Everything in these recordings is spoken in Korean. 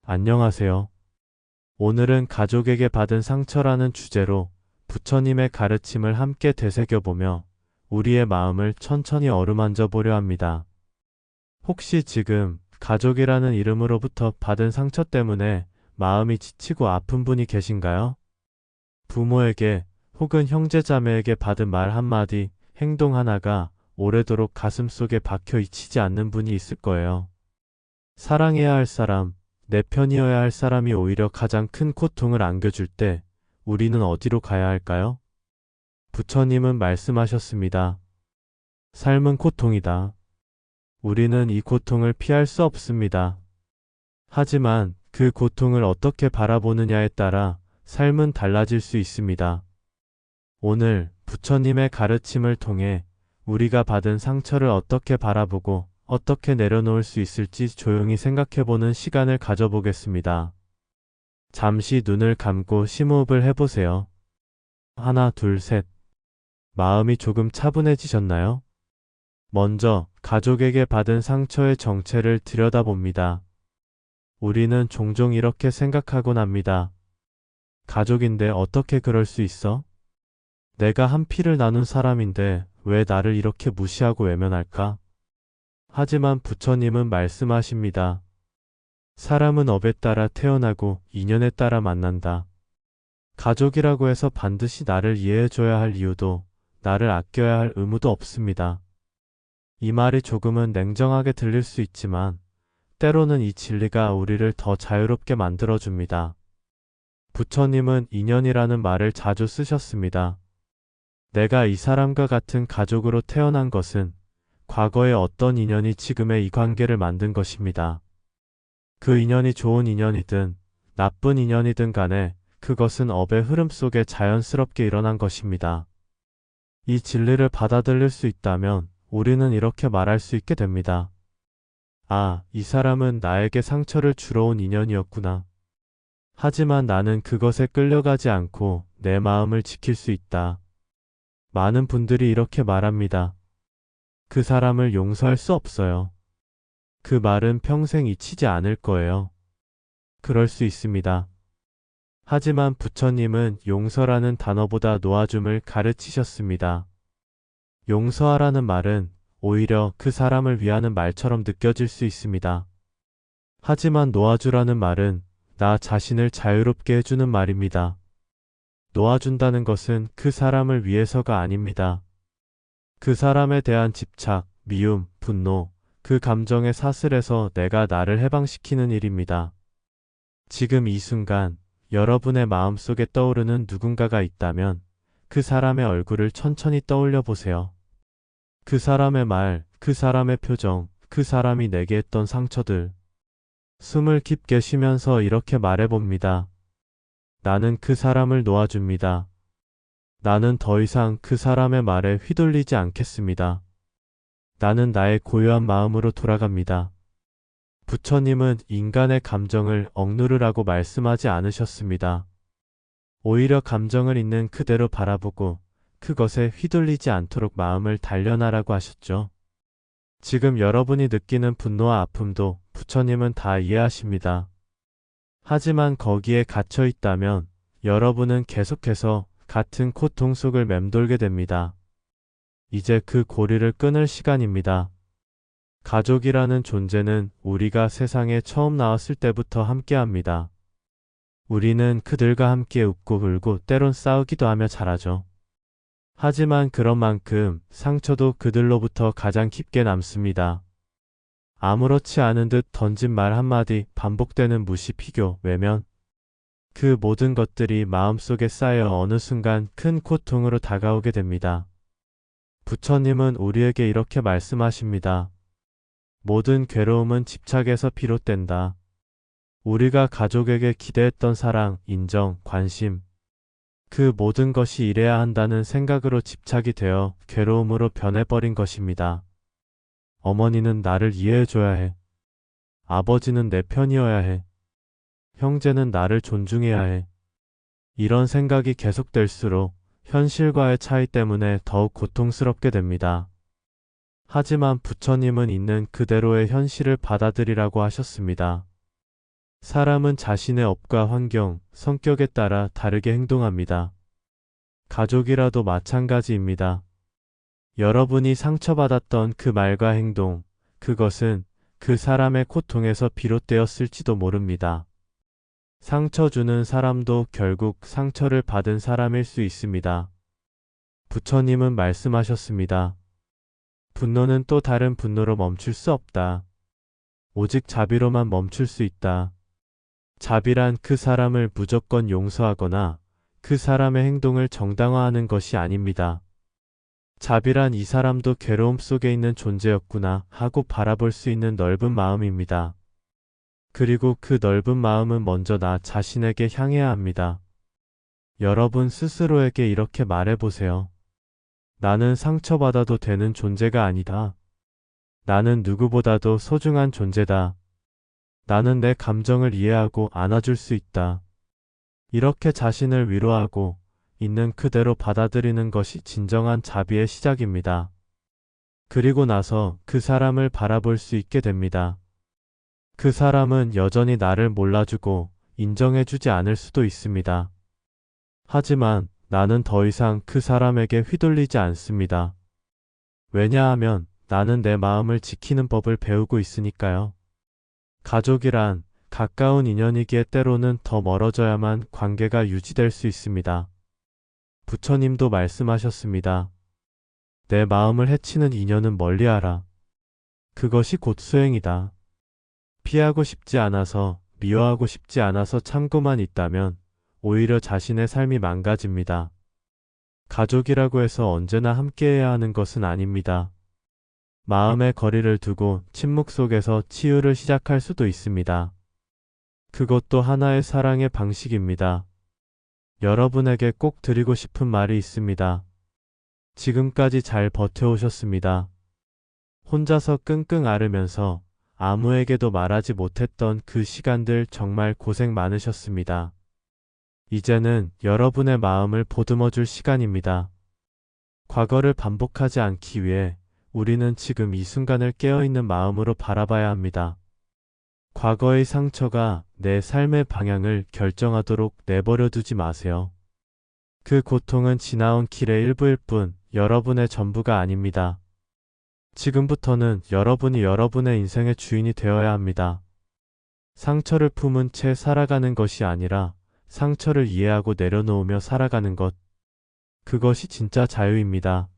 안녕하세요. 오늘은 가족에게 받은 상처라는 주제로 부처님의 가르침을 함께 되새겨보며 우리의 마음을 천천히 어루만져 보려 합니다. 혹시 지금 가족이라는 이름으로부터 받은 상처 때문에 마음이 지치고 아픈 분이 계신가요? 부모에게 혹은 형제자매에게 받은 말 한마디, 행동 하나가 오래도록 가슴속에 박혀 잊히지 않는 분이 있을 거예요. 사랑해야 할 사람, 내 편이어야 할 사람이 오히려 가장 큰 고통을 안겨줄 때 우리는 어디로 가야 할까요? 부처님은 말씀하셨습니다. 삶은 고통이다. 우리는 이 고통을 피할 수 없습니다. 하지만 그 고통을 어떻게 바라보느냐에 따라 삶은 달라질 수 있습니다. 오늘 부처님의 가르침을 통해 우리가 받은 상처를 어떻게 바라보고 어떻게 내려놓을 수 있을지 조용히 생각해보는 시간을 가져보겠습니다. 잠시 눈을 감고 심호흡을 해보세요. 하나, 둘, 셋. 마음이 조금 차분해지셨나요? 먼저 가족에게 받은 상처의 정체를 들여다봅니다. 우리는 종종 이렇게 생각하곤 합니다. 가족인데 어떻게 그럴 수 있어? 내가 한 피를 나눈 사람인데 왜 나를 이렇게 무시하고 외면할까? 하지만 부처님은 말씀하십니다. 사람은 업에 따라 태어나고 인연에 따라 만난다. 가족이라고 해서 반드시 나를 이해해줘야 할 이유도 나를 아껴야 할 의무도 없습니다. 이 말이 조금은 냉정하게 들릴 수 있지만 때로는 이 진리가 우리를 더 자유롭게 만들어줍니다. 부처님은 인연이라는 말을 자주 쓰셨습니다. 내가 이 사람과 같은 가족으로 태어난 것은 과거의 어떤 인연이 지금의 이 관계를 만든 것입니다. 그 인연이 좋은 인연이든 나쁜 인연이든 간에 그것은 업의 흐름 속에 자연스럽게 일어난 것입니다. 이 진리를 받아들일 수 있다면 우리는 이렇게 말할 수 있게 됩니다. 아, 이 사람은 나에게 상처를 주러 온 인연이었구나. 하지만 나는 그것에 끌려가지 않고 내 마음을 지킬 수 있다. 많은 분들이 이렇게 말합니다. 그 사람을 용서할 수 없어요. 그 말은 평생 잊히지 않을 거예요. 그럴 수 있습니다. 하지만 부처님은 용서라는 단어보다 놓아줌을 가르치셨습니다. 용서하라는 말은 오히려 그 사람을 위하는 말처럼 느껴질 수 있습니다. 하지만 놓아주라는 말은 나 자신을 자유롭게 해주는 말입니다. 놓아준다는 것은 그 사람을 위해서가 아닙니다. 그 사람에 대한 집착, 미움, 분노, 그 감정의 사슬에서 내가 나를 해방시키는 일입니다. 지금 이 순간 여러분의 마음속에 떠오르는 누군가가 있다면 그 사람의 얼굴을 천천히 떠올려 보세요. 그 사람의 말, 그 사람의 표정, 그 사람이 내게 했던 상처들. 숨을 깊게 쉬면서 이렇게 말해봅니다. 나는 그 사람을 놓아줍니다. 나는 더 이상 그 사람의 말에 휘둘리지 않겠습니다. 나는 나의 고요한 마음으로 돌아갑니다. 부처님은 인간의 감정을 억누르라고 말씀하지 않으셨습니다. 오히려 감정을 있는 그대로 바라보고 그것에 휘둘리지 않도록 마음을 단련하라고 하셨죠. 지금 여러분이 느끼는 분노와 아픔도 부처님은 다 이해하십니다. 하지만 거기에 갇혀 있다면 여러분은 계속해서 같은 고통 속을 맴돌게 됩니다. 이제 그 고리를 끊을 시간입니다. 가족이라는 존재는 우리가 세상에 처음 나왔을 때부터 함께합니다. 우리는 그들과 함께 웃고 울고 때론 싸우기도 하며 자라죠. 하지만 그런 만큼 상처도 그들로부터 가장 깊게 남습니다. 아무렇지 않은 듯 던진 말 한마디, 반복되는 무시, 피교, 외면. 그 모든 것들이 마음속에 쌓여 어느 순간 큰 고통으로 다가오게 됩니다. 부처님은 우리에게 이렇게 말씀하십니다. 모든 괴로움은 집착에서 비롯된다. 우리가 가족에게 기대했던 사랑, 인정, 관심, 그 모든 것이 이래야 한다는 생각으로 집착이 되어 괴로움으로 변해버린 것입니다. 어머니는 나를 이해해줘야 해. 아버지는 내 편이어야 해. 형제는 나를 존중해야 해. 이런 생각이 계속될수록 현실과의 차이 때문에 더욱 고통스럽게 됩니다. 하지만 부처님은 있는 그대로의 현실을 받아들이라고 하셨습니다. 사람은 자신의 업과 환경, 성격에 따라 다르게 행동합니다. 가족이라도 마찬가지입니다. 여러분이 상처받았던 그 말과 행동, 그것은 그 사람의 고통에서 비롯되었을지도 모릅니다. 상처 주는 사람도 결국 상처를 받은 사람일 수 있습니다. 부처님은 말씀하셨습니다. 분노는 또 다른 분노로 멈출 수 없다. 오직 자비로만 멈출 수 있다. 자비란 그 사람을 무조건 용서하거나 그 사람의 행동을 정당화하는 것이 아닙니다. 자비란 이 사람도 괴로움 속에 있는 존재였구나 하고 바라볼 수 있는 넓은 마음입니다. 그리고 그 넓은 마음은 먼저 나 자신에게 향해야 합니다. 여러분 스스로에게 이렇게 말해보세요. 나는 상처받아도 되는 존재가 아니다. 나는 누구보다도 소중한 존재다. 나는 내 감정을 이해하고 안아줄 수 있다. 이렇게 자신을 위로하고 있는 그대로 받아들이는 것이 진정한 자비의 시작입니다. 그리고 나서 그 사람을 바라볼 수 있게 됩니다. 그 사람은 여전히 나를 몰라주고 인정해주지 않을 수도 있습니다. 하지만 나는 더 이상 그 사람에게 휘둘리지 않습니다. 왜냐하면 나는 내 마음을 지키는 법을 배우고 있으니까요. 가족이란 가까운 인연이기에 때로는 더 멀어져야만 관계가 유지될 수 있습니다. 부처님도 말씀하셨습니다. 내 마음을 해치는 인연은 멀리하라. 그것이 곧 수행이다. 피하고 싶지 않아서, 미워하고 싶지 않아서 참고만 있다면 오히려 자신의 삶이 망가집니다. 가족이라고 해서 언제나 함께해야 하는 것은 아닙니다. 마음의 거리를 두고 침묵 속에서 치유를 시작할 수도 있습니다. 그것도 하나의 사랑의 방식입니다. 여러분에게 꼭 드리고 싶은 말이 있습니다. 지금까지 잘 버텨오셨습니다. 혼자서 끙끙 앓으면서 아무에게도 말하지 못했던 그 시간들 정말 고생 많으셨습니다. 이제는 여러분의 마음을 보듬어 줄 시간입니다. 과거를 반복하지 않기 위해 우리는 지금 이 순간을 깨어있는 마음으로 바라봐야 합니다. 과거의 상처가 내 삶의 방향을 결정하도록 내버려 두지 마세요. 그 고통은 지나온 길의 일부일 뿐 여러분의 전부가 아닙니다. 지금부터는 여러분이 여러분의 인생의 주인이 되어야 합니다. 상처를 품은 채 살아가는 것이 아니라 상처를 이해하고 내려놓으며 살아가는 것. 그것이 진짜 자유입니다.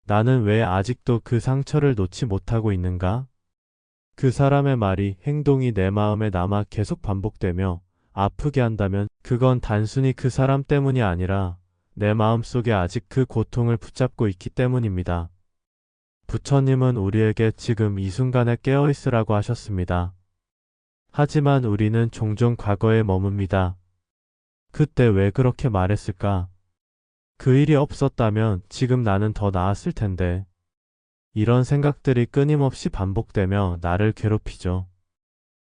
나는 왜 아직도 그 상처를 놓지 못하고 있는가? 그 사람의 말이, 행동이 내 마음에 남아 계속 반복되며 아프게 한다면 그건 단순히 그 사람 때문이 아니라 내 마음 속에 아직 그 고통을 붙잡고 있기 때문입니다. 부처님은 우리에게 지금 이 순간에 깨어있으라고 하셨습니다. 하지만 우리는 종종 과거에 머뭅니다. 그때 왜 그렇게 말했을까? 그 일이 없었다면 지금 나는 더 나았을 텐데. 이런 생각들이 끊임없이 반복되며 나를 괴롭히죠.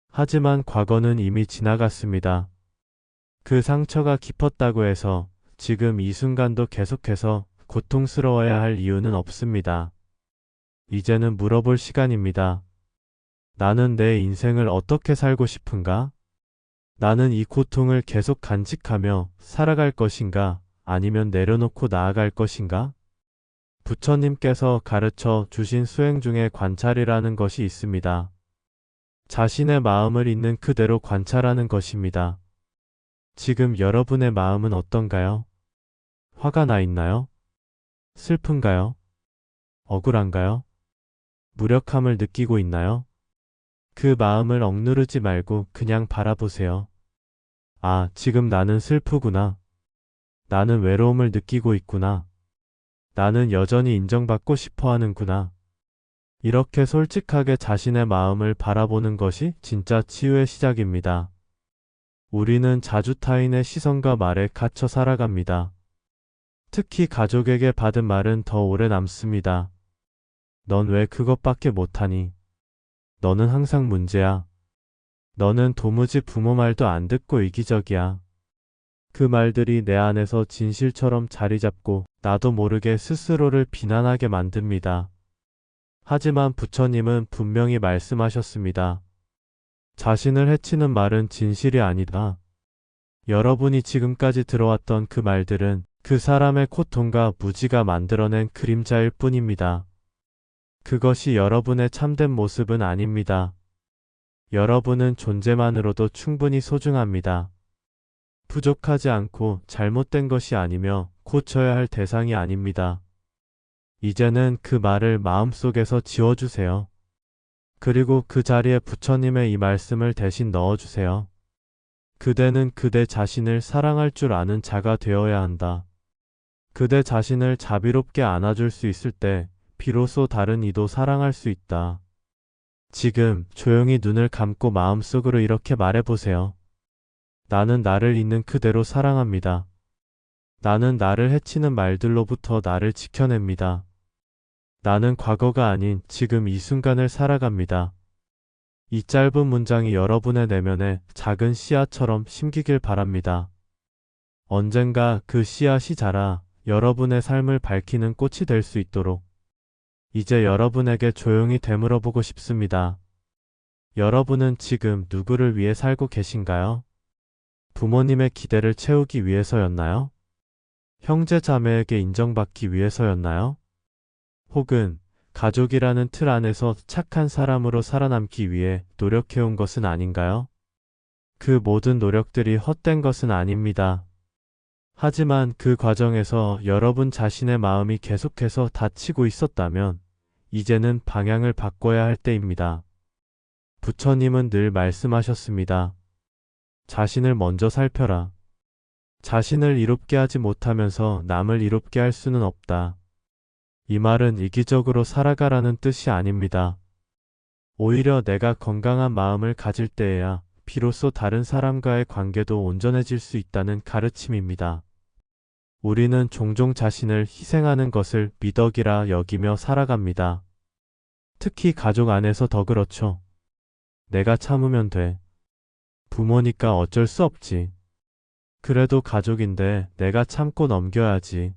하지만 과거는 이미 지나갔습니다. 그 상처가 깊었다고 해서 지금 이 순간도 계속해서 고통스러워야 할 이유는 없습니다. 이제는 물어볼 시간입니다. 나는 내 인생을 어떻게 살고 싶은가? 나는 이 고통을 계속 간직하며 살아갈 것인가? 아니면 내려놓고 나아갈 것인가? 부처님께서 가르쳐 주신 수행 중에 관찰이라는 것이 있습니다. 자신의 마음을 있는 그대로 관찰하는 것입니다. 지금 여러분의 마음은 어떤가요? 화가 나 있나요? 슬픈가요? 억울한가요? 무력함을 느끼고 있나요? 그 마음을 억누르지 말고 그냥 바라보세요. 아, 지금 나는 슬프구나. 나는 외로움을 느끼고 있구나. 나는 여전히 인정받고 싶어 하는구나. 이렇게 솔직하게 자신의 마음을 바라보는 것이 진짜 치유의 시작입니다. 우리는 자주 타인의 시선과 말에 갇혀 살아갑니다. 특히 가족에게 받은 말은 더 오래 남습니다. 넌 왜 그것밖에 못하니? 너는 항상 문제야. 너는 도무지 부모 말도 안 듣고 이기적이야. 그 말들이 내 안에서 진실처럼 자리 잡고 나도 모르게 스스로를 비난하게 만듭니다. 하지만 부처님은 분명히 말씀하셨습니다. 자신을 해치는 말은 진실이 아니다. 여러분이 지금까지 들어왔던 그 말들은 그 사람의 고통과 무지가 만들어낸 그림자일 뿐입니다. 그것이 여러분의 참된 모습은 아닙니다. 여러분은 존재만으로도 충분히 소중합니다. 부족하지 않고 잘못된 것이 아니며 고쳐야 할 대상이 아닙니다. 이제는 그 말을 마음속에서 지워주세요. 그리고 그 자리에 부처님의 이 말씀을 대신 넣어주세요. 그대는 그대 자신을 사랑할 줄 아는 자가 되어야 한다. 그대 자신을 자비롭게 안아줄 수 있을 때 비로소 다른 이도 사랑할 수 있다. 지금 조용히 눈을 감고 마음속으로 이렇게 말해보세요. 나는 나를 있는 그대로 사랑합니다. 나는 나를 해치는 말들로부터 나를 지켜냅니다. 나는 과거가 아닌 지금 이 순간을 살아갑니다. 이 짧은 문장이 여러분의 내면에 작은 씨앗처럼 심기길 바랍니다. 언젠가 그 씨앗이 자라 여러분의 삶을 밝히는 꽃이 될 수 있도록 이제 여러분에게 조용히 되물어보고 싶습니다. 여러분은 지금 누구를 위해 살고 계신가요? 부모님의 기대를 채우기 위해서였나요? 형제 자매에게 인정받기 위해서였나요? 혹은 가족이라는 틀 안에서 착한 사람으로 살아남기 위해 노력해온 것은 아닌가요? 그 모든 노력들이 헛된 것은 아닙니다. 하지만 그 과정에서 여러분 자신의 마음이 계속해서 다치고 있었다면 이제는 방향을 바꿔야 할 때입니다. 부처님은 늘 말씀하셨습니다. 자신을 먼저 살펴라. 자신을 이롭게 하지 못하면서 남을 이롭게 할 수는 없다. 이 말은 이기적으로 살아가라는 뜻이 아닙니다. 오히려 내가 건강한 마음을 가질 때에야 비로소 다른 사람과의 관계도 온전해질 수 있다는 가르침입니다. 우리는 종종 자신을 희생하는 것을 미덕이라 여기며 살아갑니다. 특히 가족 안에서 더 그렇죠. 내가 참으면 돼. 부모니까 어쩔 수 없지. 그래도 가족인데 내가 참고 넘겨야지.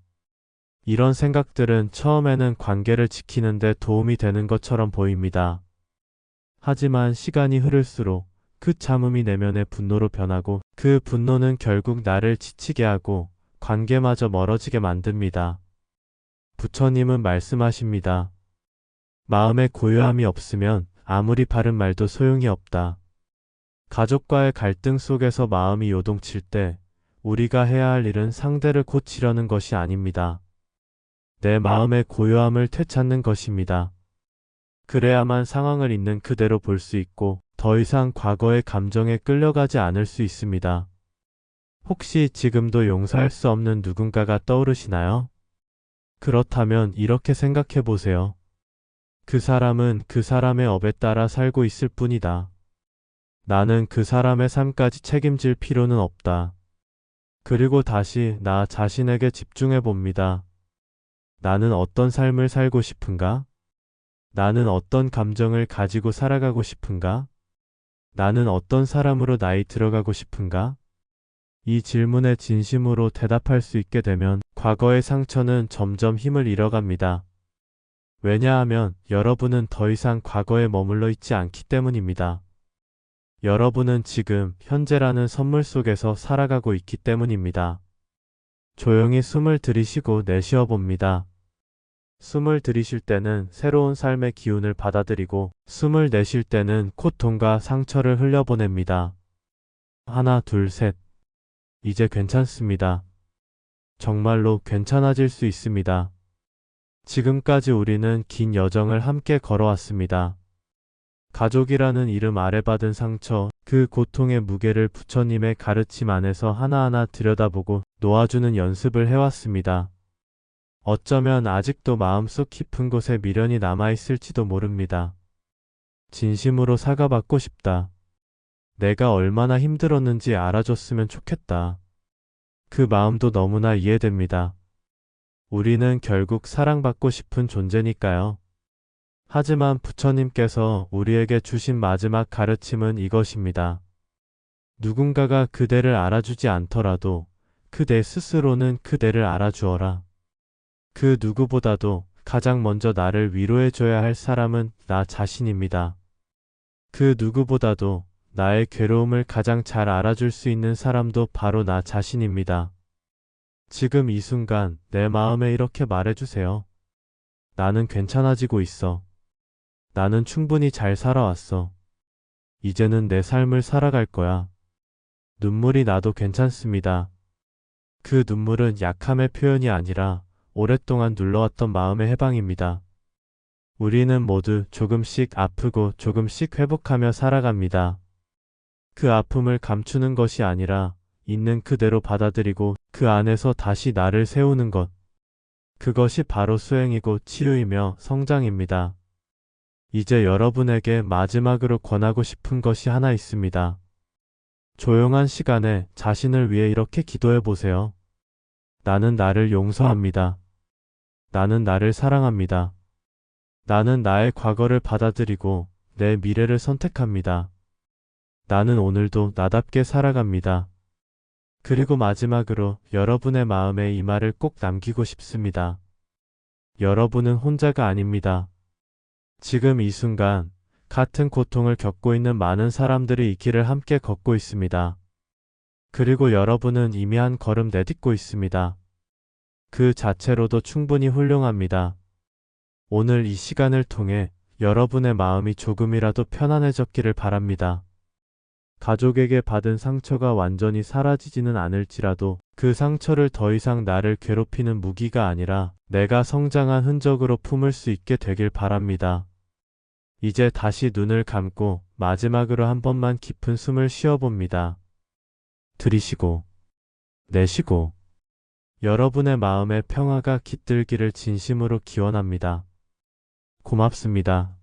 이런 생각들은 처음에는 관계를 지키는 데 도움이 되는 것처럼 보입니다. 하지만 시간이 흐를수록 그 참음이 내면의 분노로 변하고 그 분노는 결국 나를 지치게 하고 관계마저 멀어지게 만듭니다. 부처님은 말씀하십니다. 마음에 고요함이 없으면 아무리 바른 말도 소용이 없다. 가족과의 갈등 속에서 마음이 요동칠 때 우리가 해야 할 일은 상대를 고치려는 것이 아닙니다. 내 마음의 고요함을 되찾는 것입니다. 그래야만 상황을 있는 그대로 볼 수 있고 더 이상 과거의 감정에 끌려가지 않을 수 있습니다. 혹시 지금도 용서할 수 없는 누군가가 떠오르시나요? 그렇다면 이렇게 생각해 보세요. 그 사람은 그 사람의 업에 따라 살고 있을 뿐이다. 나는 그 사람의 삶까지 책임질 필요는 없다. 그리고 다시 나 자신에게 집중해 봅니다. 나는 어떤 삶을 살고 싶은가? 나는 어떤 감정을 가지고 살아가고 싶은가? 나는 어떤 사람으로 나이 들어가고 싶은가? 이 질문에 진심으로 대답할 수 있게 되면 과거의 상처는 점점 힘을 잃어갑니다. 왜냐하면 여러분은 더 이상 과거에 머물러 있지 않기 때문입니다. 여러분은 지금 현재라는 선물 속에서 살아가고 있기 때문입니다. 조용히 숨을 들이쉬고 내쉬어 봅니다. 숨을 들이쉴 때는 새로운 삶의 기운을 받아들이고 숨을 내쉴 때는 고통과 상처를 흘려보냅니다. 하나, 둘, 셋. 이제 괜찮습니다. 정말로 괜찮아질 수 있습니다. 지금까지 우리는 긴 여정을 함께 걸어왔습니다. 가족이라는 이름 아래 받은 상처, 그 고통의 무게를 부처님의 가르침 안에서 하나하나 들여다보고 놓아주는 연습을 해왔습니다. 어쩌면 아직도 마음속 깊은 곳에 미련이 남아있을지도 모릅니다. 진심으로 사과받고 싶다. 내가 얼마나 힘들었는지 알아줬으면 좋겠다. 그 마음도 너무나 이해됩니다. 우리는 결국 사랑받고 싶은 존재니까요. 하지만 부처님께서 우리에게 주신 마지막 가르침은 이것입니다. 누군가가 그대를 알아주지 않더라도 그대 스스로는 그대를 알아주어라. 그 누구보다도 가장 먼저 나를 위로해줘야 할 사람은 나 자신입니다. 그 누구보다도 나의 괴로움을 가장 잘 알아줄 수 있는 사람도 바로 나 자신입니다. 지금 이 순간 내 마음에 이렇게 말해주세요. 나는 괜찮아지고 있어. 나는 충분히 잘 살아왔어. 이제는 내 삶을 살아갈 거야. 눈물이 나도 괜찮습니다. 그 눈물은 약함의 표현이 아니라 오랫동안 눌러왔던 마음의 해방입니다. 우리는 모두 조금씩 아프고 조금씩 회복하며 살아갑니다. 그 아픔을 감추는 것이 아니라 있는 그대로 받아들이고 그 안에서 다시 나를 세우는 것. 그것이 바로 수행이고 치유이며 성장입니다. 이제 여러분에게 마지막으로 권하고 싶은 것이 하나 있습니다. 조용한 시간에 자신을 위해 이렇게 기도해 보세요. 나는 나를 용서합니다. 나는 나를 사랑합니다. 나는 나의 과거를 받아들이고 내 미래를 선택합니다. 나는 오늘도 나답게 살아갑니다. 그리고 마지막으로 여러분의 마음에 이 말을 꼭 남기고 싶습니다. 여러분은 혼자가 아닙니다. 지금 이 순간 같은 고통을 겪고 있는 많은 사람들이 이 길을 함께 걷고 있습니다. 그리고 여러분은 이미 한 걸음 내딛고 있습니다. 그 자체로도 충분히 훌륭합니다. 오늘 이 시간을 통해 여러분의 마음이 조금이라도 편안해졌기를 바랍니다. 가족에게 받은 상처가 완전히 사라지지는 않을지라도 그 상처를 더 이상 나를 괴롭히는 무기가 아니라 내가 성장한 흔적으로 품을 수 있게 되길 바랍니다. 이제 다시 눈을 감고 마지막으로 한 번만 깊은 숨을 쉬어봅니다. 들이쉬고 내쉬고 여러분의 마음의 평화가 깃들기를 진심으로 기원합니다. 고맙습니다.